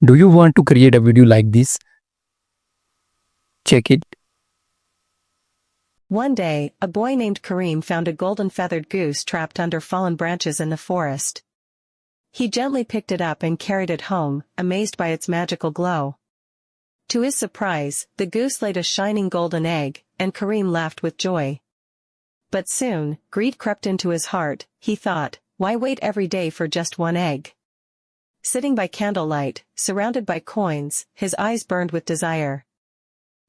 Do you want to create a video like this? Check it. One day, a boy named Kareem found a golden feathered goose trapped under fallen branches in the forest. He gently picked it up and carried it home, amazed by its magical glow. To his surprise, the goose laid a shining golden egg, and Kareem laughed with joy. But soon, greed crept into his heart. He thought, why wait every day for just one egg? Sitting by candlelight, surrounded by coins, his eyes burned with desire.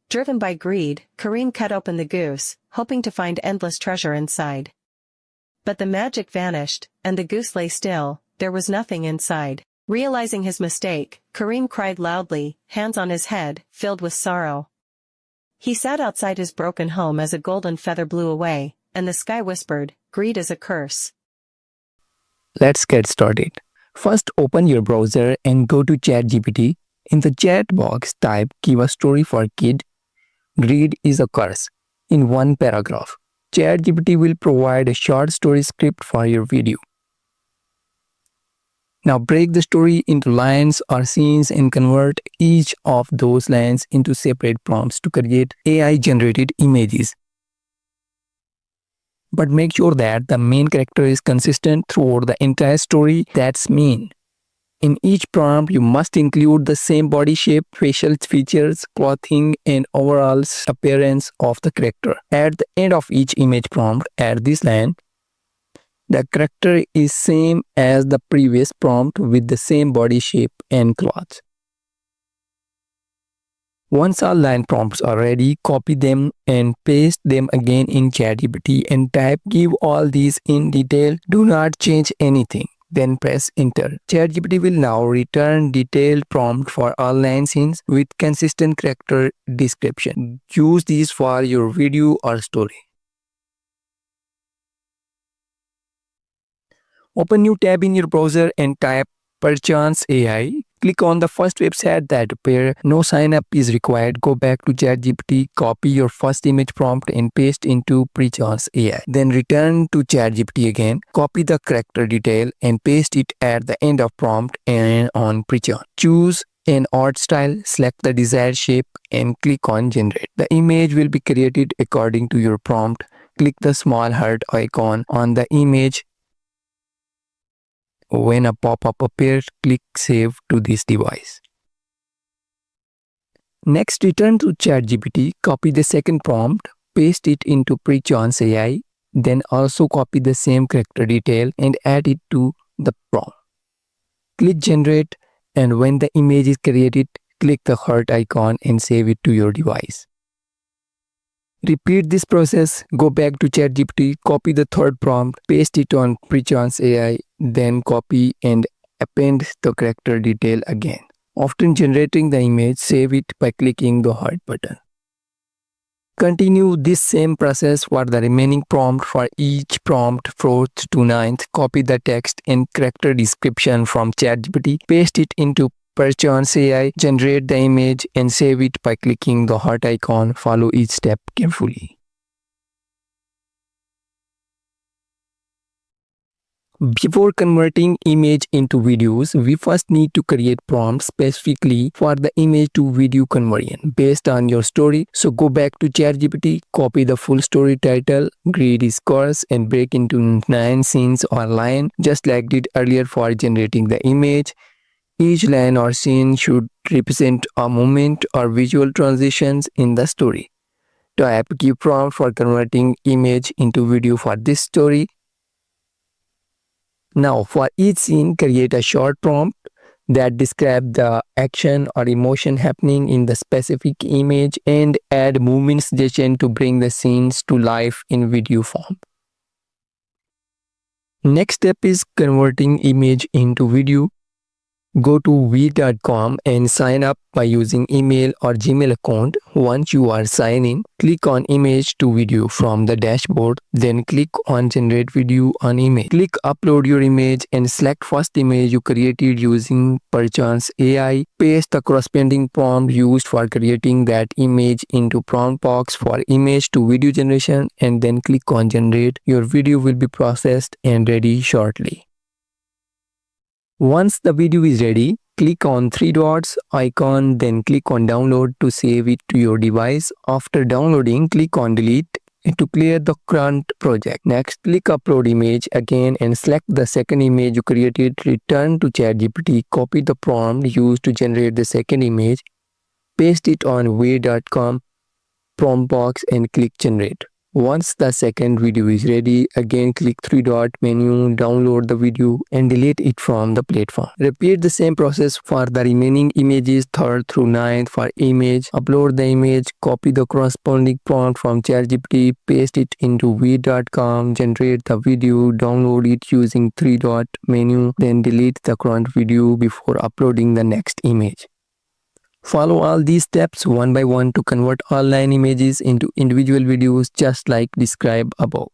Driven by greed, Kareem cut open the goose, hoping to find endless treasure inside. But the magic vanished, and the goose lay still. There was nothing inside. Realizing his mistake, Kareem cried loudly, hands on his head, filled with sorrow. He sat outside his broken home as a golden feather blew away, and the sky whispered, "Greed is a curse." Let's get started. First, open your browser and go to ChatGPT. In the chat box, type "Give a story for kid. Greed is a curse" in one paragraph. ChatGPT will provide a short story script for your video. Now break the story into lines or scenes and convert each of those lines into separate prompts to create AI-generated images. But make sure that the main character is consistent throughout the entire story. That's mean. In each prompt, you must include the same body shape, facial features, clothing, and overall appearance of the character. At the end of each image prompt, add this line: "The character is same as the previous prompt with the same body shape and clothes." Once all line prompts are ready, copy them and paste them again in ChatGPT and type "Give all these in detail. Do not change anything." Then press enter. ChatGPT will now return detailed prompt for all line scenes with consistent character description. Use these for your video or story. Open new tab in your browser and type "Perchance AI." Click on the first website that appears. No sign up is required. Go back to ChatGPT, copy your first image prompt and paste into Perchance AI. Then return to ChatGPT again. Copy the character detail and paste it at the end of prompt and on Perchance. Choose an art style, select the desired shape and click on generate. The image will be created according to your prompt. Click the small heart icon on the image. When a pop-up appears, click Save to this device. Next, return to ChatGPT, copy the second prompt, paste it into Perchance AI, then also copy the same character detail and add it to the prompt. Click Generate, and when the image is created, click the heart icon and save it to your device. Repeat this process. Go back to ChatGPT, copy the third prompt, paste it on Perchance AI, then copy and append the character detail again. After generating the image, save it by clicking the heart button. Continue this same process for the remaining prompt. For each prompt 4th to 9th, copy the text and character description from ChatGPT, paste it into Perchance AI, generate the image and save it by clicking the heart icon. Follow each step carefully. Before converting image into videos, we first need to create prompts specifically for the image to video conversion based on your story. So go back to ChatGPT, copy the full story title, "Greed is Curse," and break into 9 scenes or line, just like did earlier for generating the image. Each line or scene should represent a moment or visual transitions in the story. Type "Give prompt for converting image into video for this story." Now, for each scene, create a short prompt that describes the action or emotion happening in the specific image and add movement suggestion to bring the scenes to life in video form. Next step is converting image into video. Go to veehr.com and sign up by using email or Gmail account. Once you are signed in, click on Image to Video from the dashboard. Then click on Generate Video on Image. Click Upload your image and select first image you created using Perchance AI. Paste the corresponding prompt used for creating that image into prompt box for image to video generation and then click on Generate. Your video will be processed and ready shortly. Once the video is ready, click on three dots icon, then click on download to save it to your device. After downloading, click on delete to clear the current project. Next, click upload image again and select the second image you created. Return to ChatGPT, copy the prompt used to generate the second image, paste it on veehr.com prompt box and click generate. Once the second video is ready, again click three dot menu, download the video and delete it from the platform. Repeat the same process for the remaining images, third through ninth. For image, upload the image, copy the corresponding prompt from ChatGPT, paste it into veehr.com, generate the video, download it using three dot menu, then delete the current video before uploading the next image. Follow all these steps one by one to convert all 9 images into individual videos just like described above.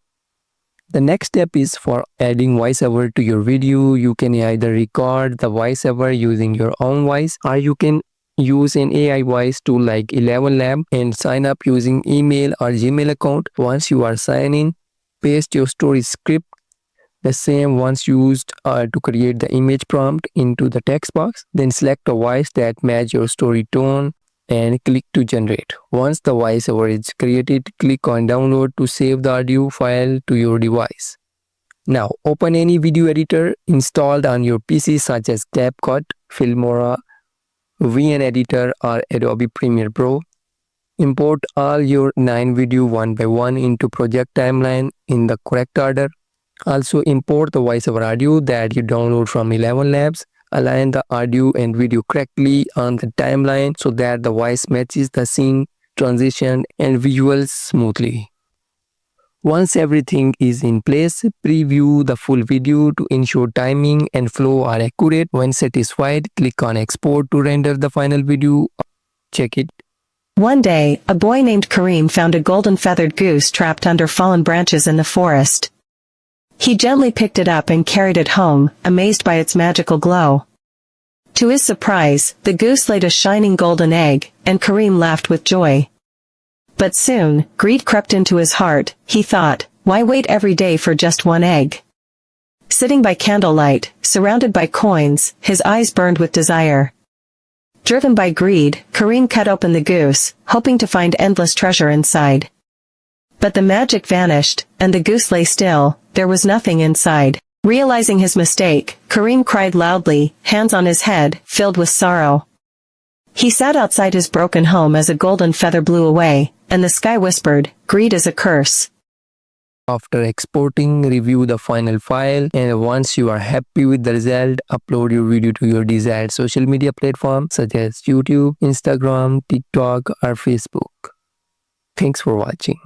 The next step is for adding voiceover to your video. You can either record the voiceover using your own voice, or you can use an AI voice tool like 11labs and sign up using email or Gmail account. Once you are signed in, paste your story script, the same once used to create the image prompt, into the text box. Then select a voice that matches your story tone and click to generate. Once the voiceover is created, click on download to save the audio file to your device. Now open any video editor installed on your PC such as CapCut, Filmora, VN Editor or Adobe Premiere Pro. Import all your 9 videos one by one into project timeline in the correct order. Also import the voiceover audio that you download from 11labs. Align the audio and video correctly on the timeline so that the voice matches the scene, transition and visuals smoothly. Once everything is in place, preview the full video to ensure timing and flow are accurate. When satisfied, click on export to render the final video. Check it. One day, a boy named Kareem found a golden feathered goose trapped under fallen branches in the forest. He gently picked it up and carried it home, amazed by its magical glow. To his surprise, the goose laid a shining golden egg, and Kareem laughed with joy. But soon, greed crept into his heart. He thought, why wait every day for just one egg? Sitting by candlelight, surrounded by coins, his eyes burned with desire. Driven by greed, Kareem cut open the goose, hoping to find endless treasure inside. But the magic vanished, and the goose lay still. There was nothing inside. Realizing his mistake, Kareem cried loudly, hands on his head, filled with sorrow. He sat outside his broken home as a golden feather blew away, and the sky whispered, "Greed is a curse." After exporting, review the final file, and once you are happy with the result, upload your video to your desired social media platform such as YouTube, Instagram, TikTok, or Facebook. Thanks for watching.